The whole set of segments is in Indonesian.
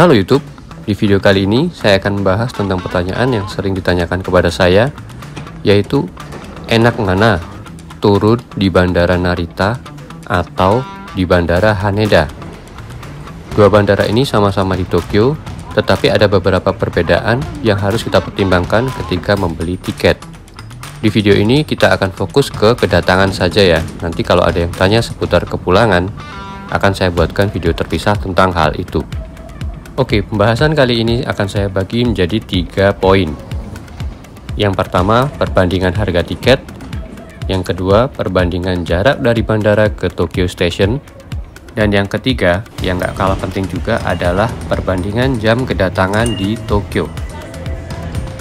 Halo YouTube, di video kali ini saya akan membahas tentang pertanyaan yang sering ditanyakan kepada saya, yaitu enak mana turun di Bandara Narita atau di Bandara Haneda. Dua bandara ini sama-sama di Tokyo, tetapi ada beberapa perbedaan yang harus kita pertimbangkan ketika membeli tiket. Di video ini kita akan fokus ke kedatangan saja ya. Nanti kalau ada yang tanya seputar kepulangan, akan saya buatkan video terpisah tentang hal itu. Oke, pembahasan kali ini akan saya bagi menjadi 3 poin. Yang pertama, perbandingan harga tiket. Yang kedua, perbandingan jarak dari bandara ke Tokyo Station. Dan yang ketiga, yang gak kalah penting juga adalah perbandingan jam kedatangan di Tokyo.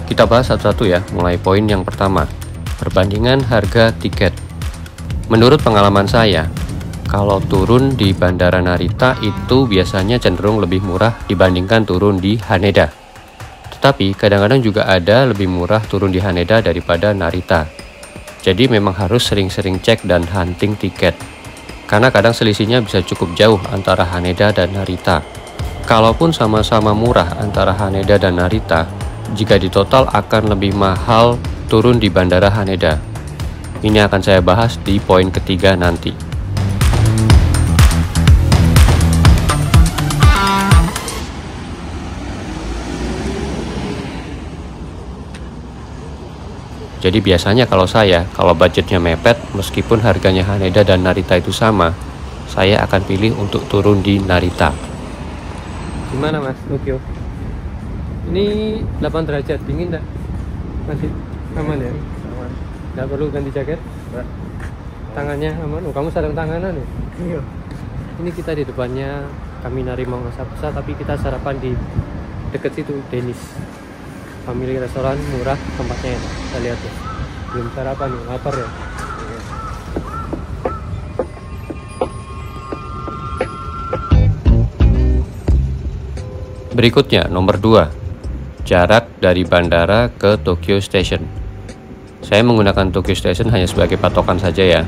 Kita bahas satu-satu ya, mulai poin yang pertama, perbandingan harga tiket. Menurut pengalaman saya, kalau turun di Bandara Narita itu biasanya cenderung lebih murah dibandingkan turun di Haneda. Tetapi kadang-kadang juga ada lebih murah turun di Haneda daripada Narita. Jadi memang harus sering-sering cek dan hunting tiket. Karena kadang selisihnya bisa cukup jauh antara Haneda dan Narita. Kalaupun sama-sama murah antara Haneda dan Narita, jika ditotal akan lebih mahal turun di Bandara Haneda. Ini akan saya bahas di poin ketiga nanti. Jadi biasanya kalau budgetnya mepet, meskipun harganya Haneda dan Narita itu sama, saya akan pilih untuk turun di Narita. Gimana Mas, Tokyo? Ini 8 derajat, dingin enggak? Masih aman ya? Aman. Enggak perlu ganti jaket? Enggak. Tangannya aman? Oh, kamu sarung tanganan ya? Iya. Ini kita di depannya Kaminari Mangasapsa, tapi kita sarapan di deket situ, Denis. Family restoran murah, tempatnya enak. Kita lihat ya. Belum sarapan nih, lapar ya. Berikutnya nomor 2, jarak dari bandara ke Tokyo Station. Saya menggunakan Tokyo Station hanya sebagai patokan saja ya.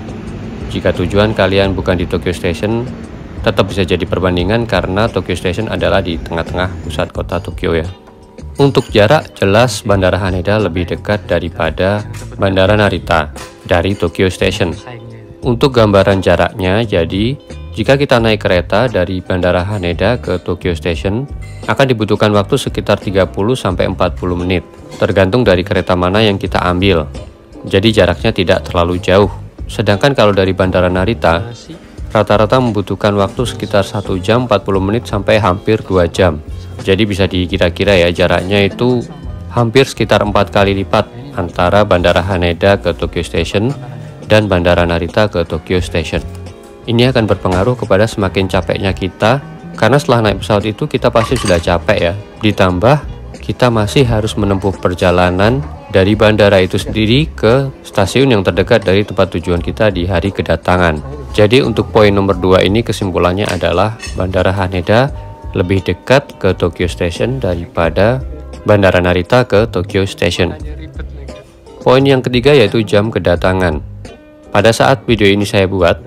Jika tujuan kalian bukan di Tokyo Station, tetap bisa jadi perbandingan karena Tokyo Station adalah di tengah-tengah pusat kota Tokyo ya. Untuk jarak, jelas Bandara Haneda lebih dekat daripada Bandara Narita dari Tokyo Station. Untuk gambaran jaraknya, jadi jika kita naik kereta dari Bandara Haneda ke Tokyo Station, akan dibutuhkan waktu sekitar 30-40 menit, tergantung dari kereta mana yang kita ambil. Jadi jaraknya tidak terlalu jauh. Sedangkan kalau dari Bandara Narita, rata-rata membutuhkan waktu sekitar 1 jam 40 menit sampai hampir 2 jam. Jadi bisa dikira-kira ya, jaraknya itu hampir sekitar 4 kali lipat antara Bandara Haneda ke Tokyo Station dan Bandara Narita ke Tokyo Station. Ini akan berpengaruh kepada semakin capeknya kita, karena setelah naik pesawat itu kita pasti sudah capek ya. Ditambah kita masih harus menempuh perjalanan dari bandara itu sendiri ke stasiun yang terdekat dari tempat tujuan kita di hari kedatangan. Jadi untuk poin nomor 2 ini kesimpulannya adalah Bandara Haneda lebih dekat ke Tokyo Station daripada Bandara Narita ke Tokyo Station. Poin yang ketiga yaitu jam kedatangan. Pada saat video ini saya buat,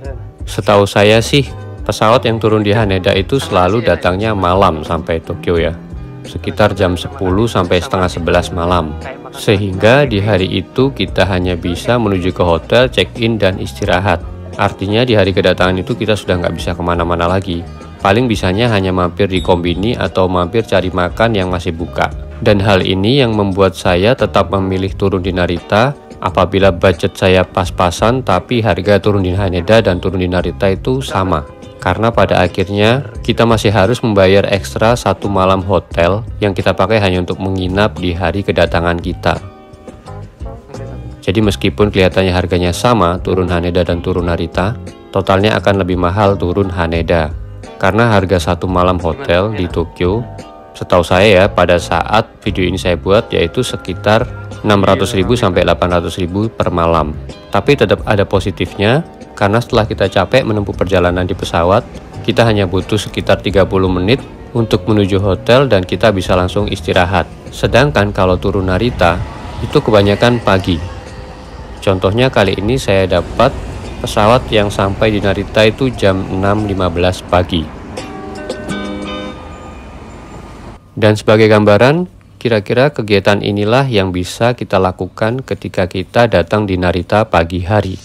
setahu saya sih pesawat yang turun di Haneda itu selalu datangnya malam sampai Tokyo ya. Sekitar jam 10 sampai setengah 11 malam. Sehingga di hari itu kita hanya bisa menuju ke hotel, check-in, dan istirahat. Artinya di hari kedatangan itu kita sudah nggak bisa kemana-mana lagi. Paling bisanya hanya mampir di kombini atau mampir cari makan yang masih buka. Dan hal ini yang membuat saya tetap memilih turun di Narita apabila budget saya pas-pasan tapi harga turun di Haneda dan turun di Narita itu sama. Karena pada akhirnya kita masih harus membayar ekstra 1 malam hotel yang kita pakai hanya untuk menginap di hari kedatangan kita. Jadi meskipun kelihatannya harganya sama turun Haneda dan turun Narita, totalnya akan lebih mahal turun Haneda. Karena harga 1 malam hotel di Tokyo, setahu saya ya pada saat video ini saya buat, yaitu sekitar 600.000 sampai 800.000 per malam. Tapi tetap ada positifnya, karena setelah kita capek menempuh perjalanan di pesawat, kita hanya butuh sekitar 30 menit untuk menuju hotel dan kita bisa langsung istirahat. Sedangkan kalau turun Narita, itu kebanyakan pagi. Contohnya kali ini saya dapat pesawat yang sampai di Narita itu jam 6.15 pagi. Dan sebagai gambaran, kira-kira kegiatan inilah yang bisa kita lakukan ketika kita datang di Narita pagi hari.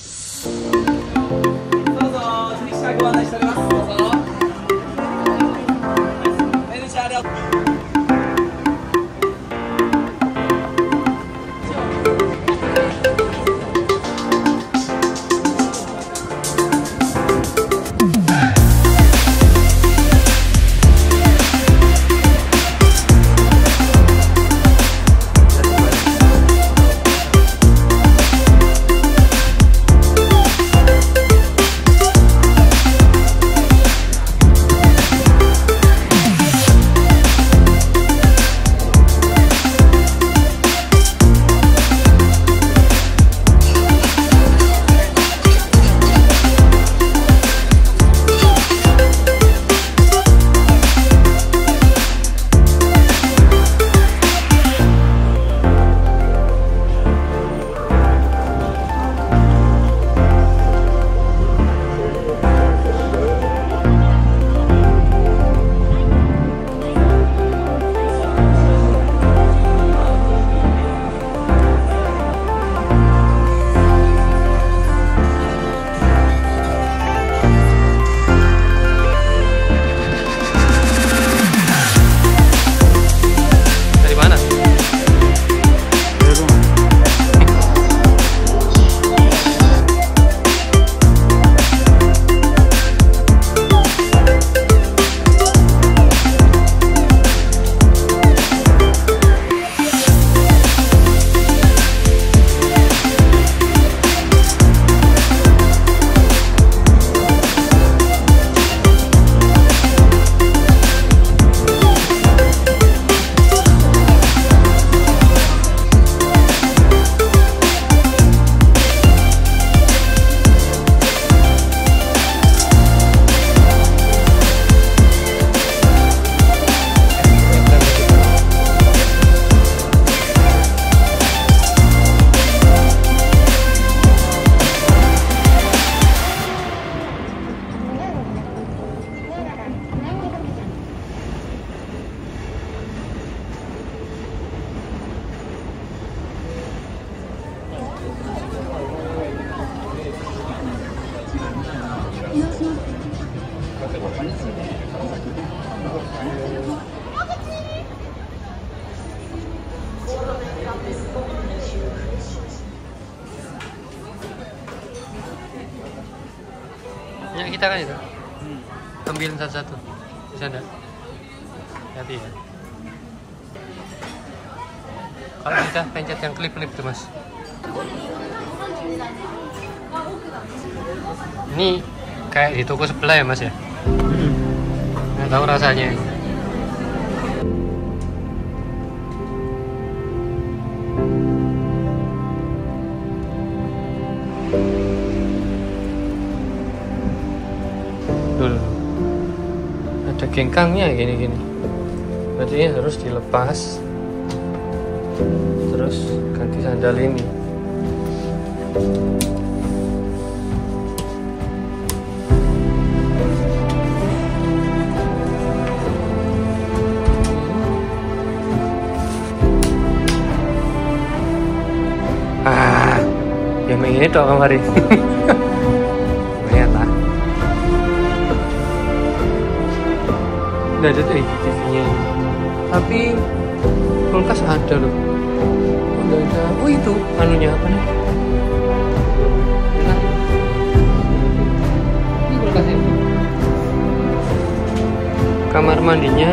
Ya kita kan itu ambilin satu-satu bisa enggak? Hati ya. Kalau kita pencet yang klip-klip tuh mas. Ini kayak di toko sebelah ya mas ya. Nggak tahu rasanya. Ada gengkangnya gini-gini, berarti ini harus dilepas terus ganti sandal ini. Ya main ini toh kemarin. Lumayan lah. Nggak ada tuh TV-nya, tapi kulkas ada loh. Oh, nggak ada. Oh itu anunya apa nih? Ini kulkas ini. Kamar mandinya